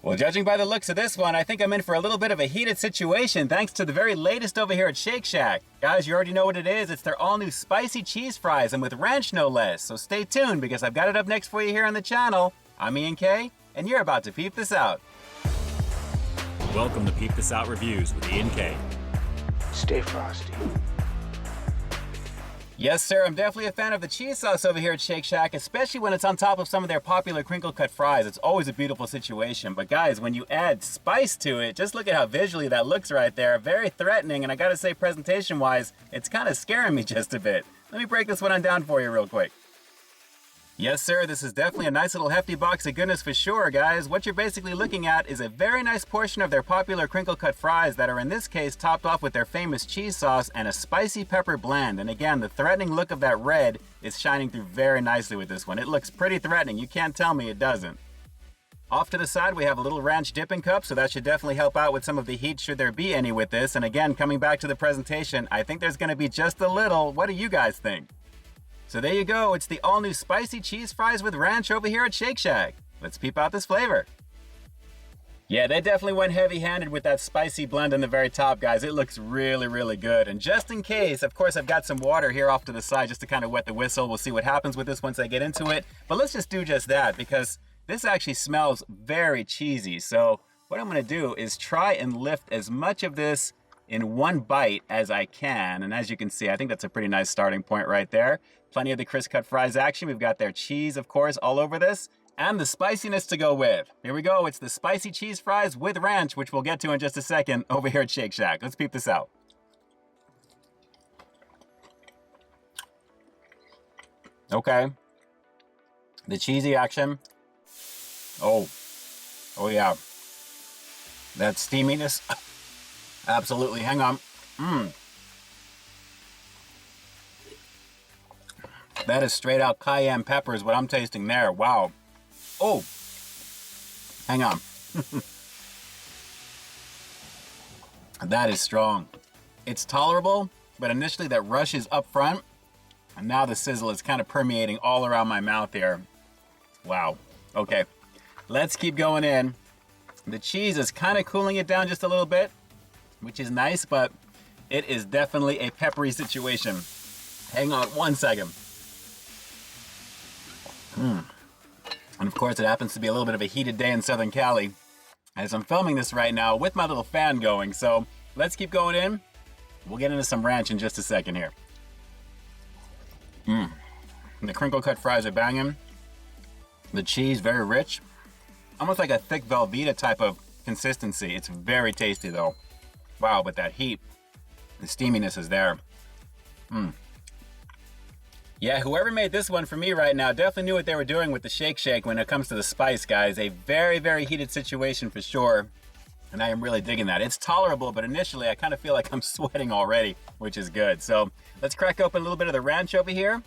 Well, judging by the looks of this one, I think I'm in for a little bit of a heated situation thanks to the very latest over here at Shake Shack. Guys, you already know what it is. It's their all-new spicy cheese fries, and with ranch no less. So stay tuned because I've got it up next for you here on the channel. I'm Ian K, and you're about to peep this out. Welcome to Peep This Out Reviews with Ian K. Stay frosty. Yes, sir, I'm definitely a fan of the cheese sauce over here at Shake Shack, especially when it's on top of some of their popular crinkle cut fries. It's always a beautiful situation. But guys, when you add spice to it, just look at how visually that looks right there. Very threatening, and I gotta say, presentation-wise, it's kind of scaring me just a bit. Let me break this one down for you real quick. Yes, sir, this is definitely a nice little hefty box of goodness for sure, guys. What you're basically looking at is a very nice portion of their popular crinkle cut fries that are in this case topped off with their famous cheese sauce and a spicy pepper blend. And again, the threatening look of that red is shining through very nicely with this one. It looks pretty threatening. You can't tell me it doesn't. Off to the side, we have a little ranch dipping cup, so that should definitely help out with some of the heat should there be any with this. And again, coming back to the presentation, I think there's going to be just a little. What do you guys think? So there you go, it's the all-new spicy cheese fries with ranch over here at Shake Shack. Let's peep out this flavor. Yeah, they definitely went heavy-handed with that spicy blend in the very top, guys. It looks really, really good. And just in case, of course, I've got some water here off to the side just to kind of wet the whistle. We'll see what happens with this once I get into it. But let's just do just that because this actually smells very cheesy. So what I'm gonna do is try and lift as much of this in one bite as I can. And as you can see, I think that's a pretty nice starting point right there. Plenty of the crisp cut fries action. We've got their cheese, of course, all over this, and the spiciness to go with. Here we go. It's the spicy cheese fries with ranch, which we'll get to in just a second over here at Shake Shack. Let's peep this out. Okay. The cheesy action. Oh yeah. That steaminess. Absolutely. Hang on. That is straight out cayenne pepper is what I'm tasting there. Wow. Oh. Hang on. That is strong. It's tolerable, but initially that rush is up front, and now the sizzle is kind of permeating all around my mouth here. Wow. Okay. Let's keep going in. The cheese is kind of cooling it down just a little bit, which is nice, but it is definitely a peppery situation. Hang on one second. And of course, it happens to be a little bit of a heated day in Southern Cali as I'm filming this right now with my little fan going. So let's keep going in. We'll get into some ranch in just a second here. And the crinkle cut fries are banging. The cheese, very rich. Almost like a thick Velveeta type of consistency. It's very tasty though. Wow, but that heat, the steaminess is there. Yeah, whoever made this one for me right now definitely knew what they were doing with the Shake Shack when it comes to the spice, guys. A very, very heated situation for sure. And I am really digging that. It's tolerable, but initially I kind of feel like I'm sweating already, which is good. So let's crack open a little bit of the ranch over here.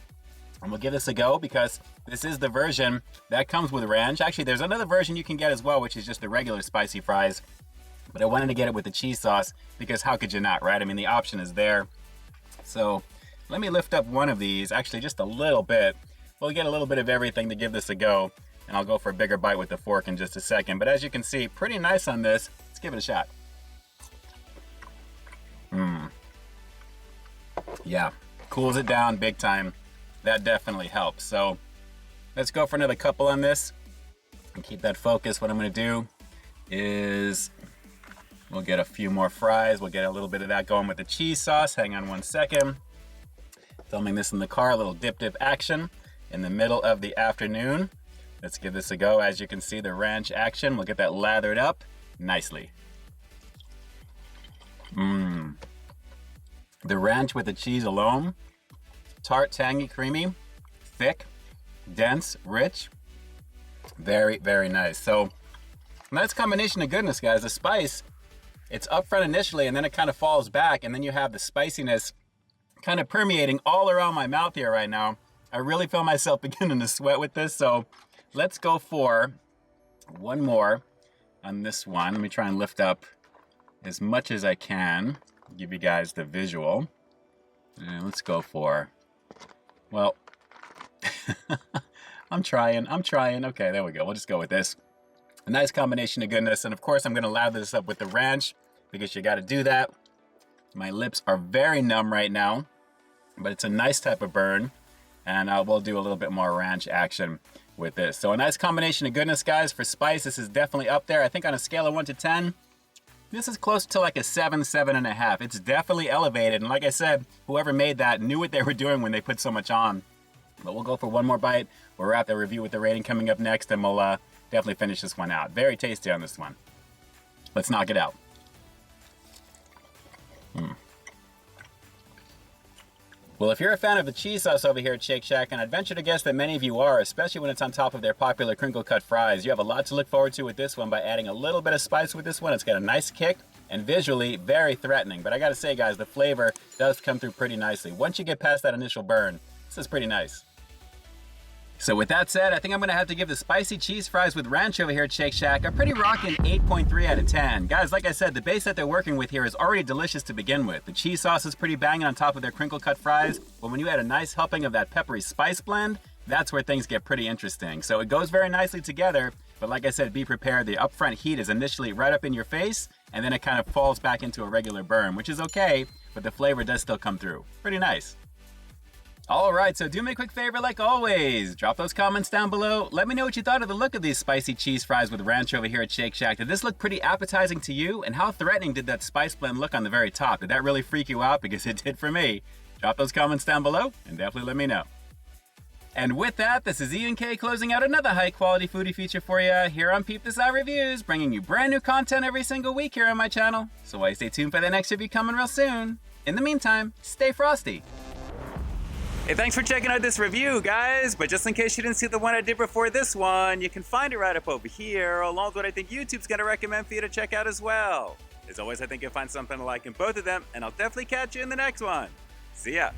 And we'll give this a go because this is the version that comes with ranch. Actually, there's another version you can get as well, which is just the regular spicy fries. But I wanted to get it with the cheese sauce because how could you not, right? I mean, the option is there. So let me lift up one of these, actually just a little bit. We'll get a little bit of everything to give this a go, and I'll go for a bigger bite with the fork in just a second. But as you can see, pretty nice on this. Let's give it a shot. Yeah, cools it down big time. That definitely helps. So let's go for another couple on this and keep that focus. What I'm gonna do is we'll get a few more fries. We'll get a little bit of that going with the cheese sauce. Hang on one second. Filming this in the car, a little dip action in the middle of the afternoon. Let's give this a go. As you can see, the ranch action, we'll get that lathered up nicely. The ranch with the cheese alone, tart, tangy, creamy, thick, dense, rich. Very, very nice. So that's a combination of goodness, guys. The spice, it's up front initially, and then it kind of falls back, and then you have the spiciness kind of permeating all around my mouth here right now. I really feel myself beginning to sweat with this, so let's go for one more on this one. Let me try and lift up as much as I can, give you guys the visual. And let's go for, well, I'm trying. Okay, there we go. We'll just go with this. A nice combination of goodness. And of course, I'm gonna lather this up with the ranch because you gotta do that. My lips are very numb right now, but it's a nice type of burn. And we'll do a little bit more ranch action with this. So a nice combination of goodness, guys. For spice, this is definitely up there. I think on a scale of 1 to 10, this is close to like a 7, 7.5. It's definitely elevated. And like I said, whoever made that knew what they were doing when they put so much on. But we'll go for one more bite. We'll wrap the review with the rating coming up next, and we'll definitely finish this one out. Very tasty on this one. Let's knock it out. Well, if you're a fan of the cheese sauce over here at Shake Shack, and I'd venture to guess that many of you are, especially when it's on top of their popular crinkle cut fries, you have a lot to look forward to with this one by adding a little bit of spice with this one. It's got a nice kick and visually very threatening. But I gotta say, guys, the flavor does come through pretty nicely. Once you get past that initial burn, this is pretty nice. So with that said, I think I'm gonna have to give the spicy cheese fries with ranch over here at Shake Shack a pretty rockin' 8.3 out of 10. Guys, like I said, the base that they're working with here is already delicious to begin with. The cheese sauce is pretty banging on top of their crinkle cut fries, but when you add a nice helping of that peppery spice blend, that's where things get pretty interesting. So it goes very nicely together, but like I said, be prepared. The upfront heat is initially right up in your face, and then it kind of falls back into a regular burn, which is okay, but the flavor does still come through. Pretty nice. All right, so do me a quick favor like always. Drop those comments down below. Let me know what you thought of the look of these spicy cheese fries with ranch over here at Shake Shack. Did this look pretty appetizing to you? And how threatening did that spice blend look on the very top? Did that really freak you out? Because it did for me. Drop those comments down below and definitely let me know. And with that, this is Ian K closing out another high quality foodie feature for you here on Peep This Out Reviews, bringing you brand new content every single week here on my channel. So why stay tuned for the next review coming real soon. In the meantime, stay frosty. Hey, thanks for checking out this review, guys. But just in case you didn't see the one I did before this one, you can find it right up over here, along with what I think YouTube's gonna recommend for you to check out as well. As always, I think you'll find something to like in both of them, and I'll definitely catch you in the next one. See ya.